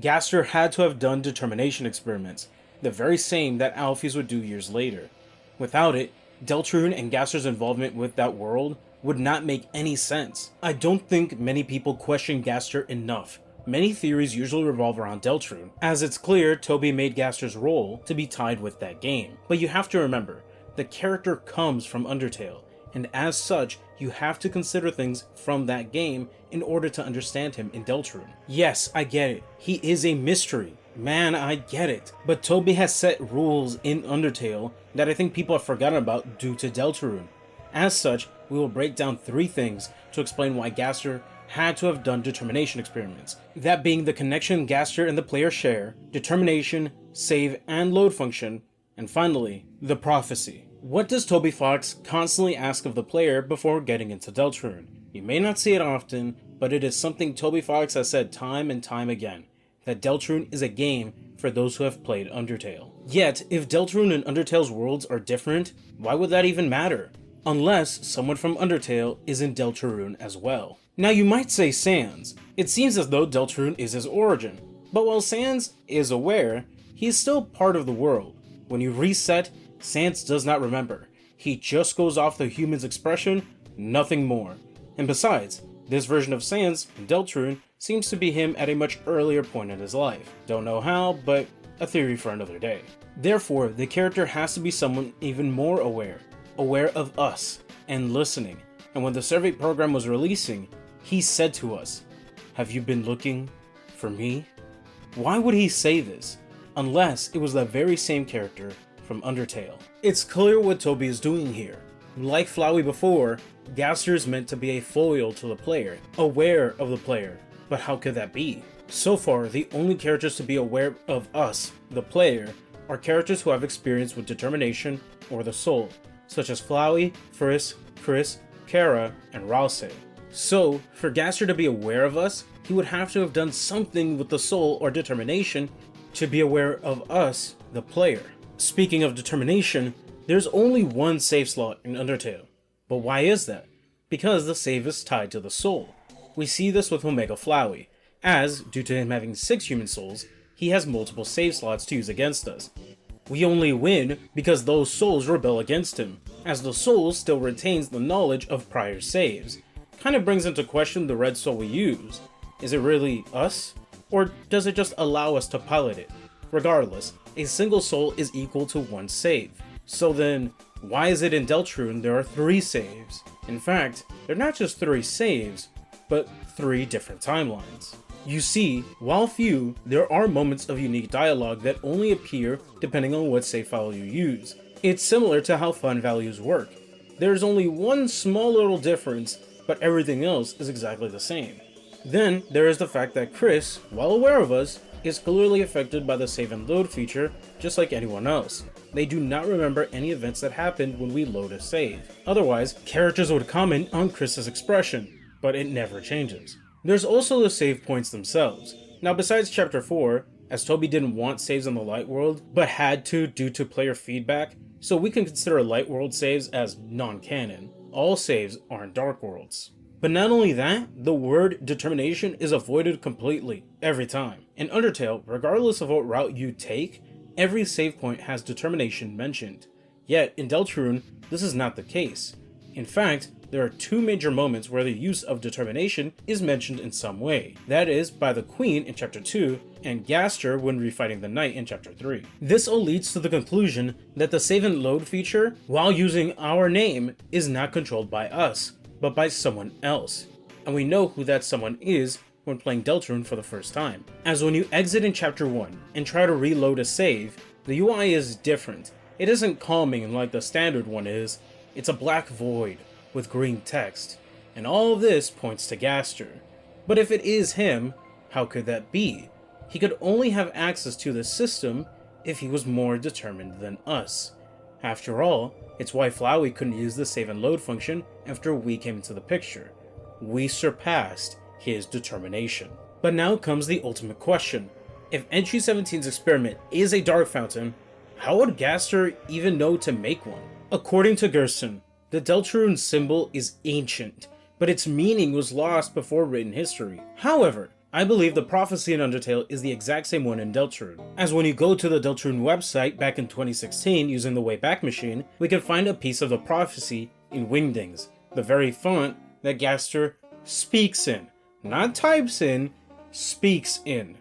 Gaster had to have done determination experiments, the very same that Alphys would do years later. Without it, Deltarune and Gaster's involvement with that world would not make any sense. I don't think many people question Gaster enough. Many theories usually revolve around Deltarune, as it's clear Toby made Gaster's role to be tied with that game. But you have to remember, the character comes from Undertale, and as such, you have to consider things from that game in order to understand him in Deltarune. Yes, I get it. He is a mystery. Man, I get it. But Toby has set rules in Undertale that I think people have forgotten about due to Deltarune. As such, we will break down 3 things to explain why Gaster had to have done determination experiments. That being the connection Gaster and the player share, determination, save and load function, and finally, the prophecy. What does Toby Fox constantly ask of the player before getting into Deltarune? You may not see it often, but it is something Toby Fox has said time and time again, that Deltarune is a game for those who have played Undertale. Yet, if Deltarune and Undertale's worlds are different, why would that even matter? Unless someone from Undertale is in Deltarune as well. Now you might say Sans. It seems as though Deltarune is his origin, but while Sans is aware, he is still part of the world. When you reset, Sans does not remember. He just goes off the human's expression, nothing more. And besides, this version of Sans in Deltarune seems to be him at a much earlier point in his life. Don't know how, but a theory for another day. Therefore, the character has to be someone even more aware of us, and listening. And when the survey program was releasing, he said to us, "Have you been looking for me?" Why would he say this? Unless it was the very same character from Undertale. It's clear what Toby is doing here. Like Flowey before, Gaster is meant to be a foil to the player, aware of the player. But how could that be? So far, the only characters to be aware of us, the player, are characters who have experience with determination or the soul, such as Flowey, Frisk, Chris, Kara, and Rouse. So, for Gaster to be aware of us, he would have to have done something with the soul or determination to be aware of us, the player. Speaking of determination, there's only one save slot in Undertale. But why is that? Because the save is tied to the soul. We see this with Omega Flowey, as, due to him having 6 human souls, he has multiple save slots to use against us. We only win because those souls rebel against him, as the soul still retains the knowledge of prior saves. Kind of brings into question the red soul we use. Is it really us? Or does it just allow us to pilot it? Regardless, a single soul is equal to 1 save. So then, why is it in Deltarune there are 3 saves? In fact, they're not just 3 saves, but 3 different timelines. You see, while few, there are moments of unique dialogue that only appear depending on what save file you use. It's similar to how fun values work. There's only one small little difference, but everything else is exactly the same. Then, there is the fact that Chris, while aware of us, is clearly affected by the save and load feature, just like anyone else. They do not remember any events that happened when we load a save. Otherwise, characters would comment on Chris's expression, but it never changes. There's also the save points themselves. Now besides Chapter 4, as Toby didn't want saves in the Light World, but had to due to player feedback, so we can consider Light World saves as non-canon. All saves are in Dark Worlds. But not only that, the word determination is avoided completely, every time. In Undertale, regardless of what route you take, every save point has determination mentioned. Yet, in Deltarune, this is not the case. In fact, there are 2 major moments where the use of determination is mentioned in some way. That is, by the Queen in Chapter 2, and Gaster when refighting the Knight in Chapter 3. This all leads to the conclusion that the save and load feature, while using our name, is not controlled by us, but by someone else. And we know who that someone is when playing Deltarune for the first time. As when you exit in Chapter 1 and try to reload a save, the UI is different. It isn't calming like the standard one is, it's a black void with green text, and all of this points to Gaster. But if it is him, how could that be? He could only have access to this system if he was more determined than us. After all, it's why Flowey couldn't use the save and load function after we came into the picture. We surpassed his determination. But now comes the ultimate question. If Entry 17's experiment is a dark fountain, how would Gaster even know to make one? According to Gerson, the Deltarune symbol is ancient, but its meaning was lost before written history. However, I believe the prophecy in Undertale is the exact same one in Deltarune, as when you go to the Deltarune website back in 2016 using the Wayback Machine, we can find a piece of the prophecy in Wingdings, the very font that Gaster speaks in. Not types in, speaks in.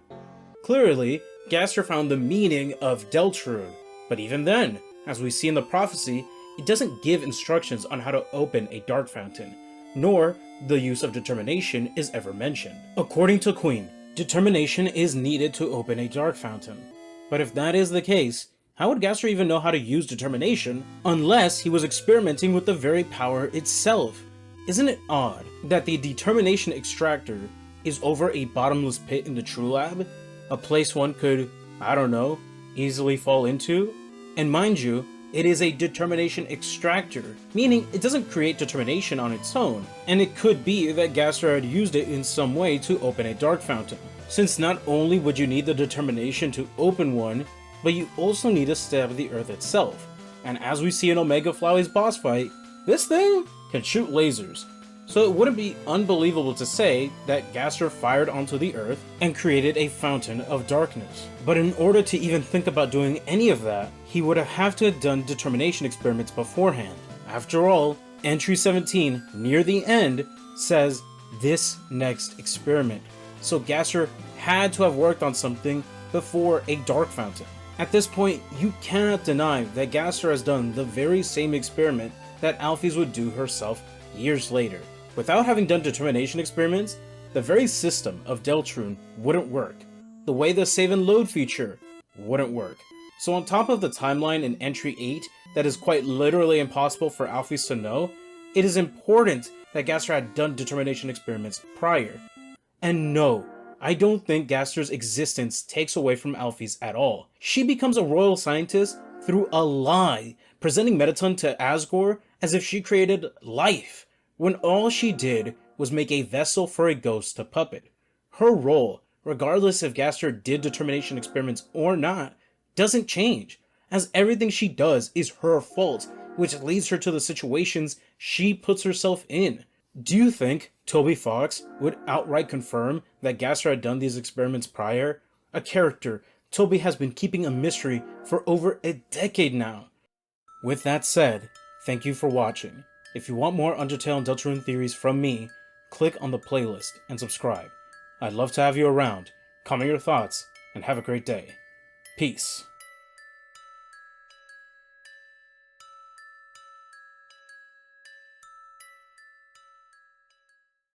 Clearly, Gaster found the meaning of Deltarune, but even then, as we see in the prophecy, it doesn't give instructions on how to open a dark fountain, nor the use of determination is ever mentioned. According to Queen, determination is needed to open a dark fountain. But if that is the case, how would Gaster even know how to use determination unless he was experimenting with the very power itself? Isn't it odd that the determination extractor is over a bottomless pit in the True Lab? A place one could, I don't know, easily fall into? And mind you, it is a determination extractor, meaning it doesn't create determination on its own, and it could be that Gaster had used it in some way to open a dark fountain, since not only would you need the determination to open one, but you also need to stab the earth itself. And as we see in Omega Flowey's boss fight, this thing can shoot lasers, so it wouldn't be unbelievable to say that Gaster fired onto the earth and created a fountain of darkness. But in order to even think about doing any of that, he would have to have done determination experiments beforehand. After all, entry 17, near the end, says this next experiment. So Gaster had to have worked on something before a dark fountain. At this point, you cannot deny that Gaster has done the very same experiment that Alphys would do herself years later. Without having done determination experiments, the very system of Deltarune wouldn't work. The way the save and load feature wouldn't work. So on top of the timeline in entry 8 that is quite literally impossible for Alphys to know, it is important that Gaster had done determination experiments prior. And no, I don't think Gaster's existence takes away from Alphys at all. She becomes a royal scientist through a lie, presenting Mettaton to Asgore as if she created life, when all she did was make a vessel for a ghost to puppet. Her role, regardless if Gaster did determination experiments or not, doesn't change, as everything she does is her fault, which leads her to the situations she puts herself in. Do you think Toby Fox would outright confirm that Gaster had done these experiments prior? A character Toby has been keeping a mystery for over a decade now. With that said, thank you for watching. If you want more Undertale and Deltarune theories from me, click on the playlist and subscribe. I'd love to have you around. Comment your thoughts, and have a great day. Peace.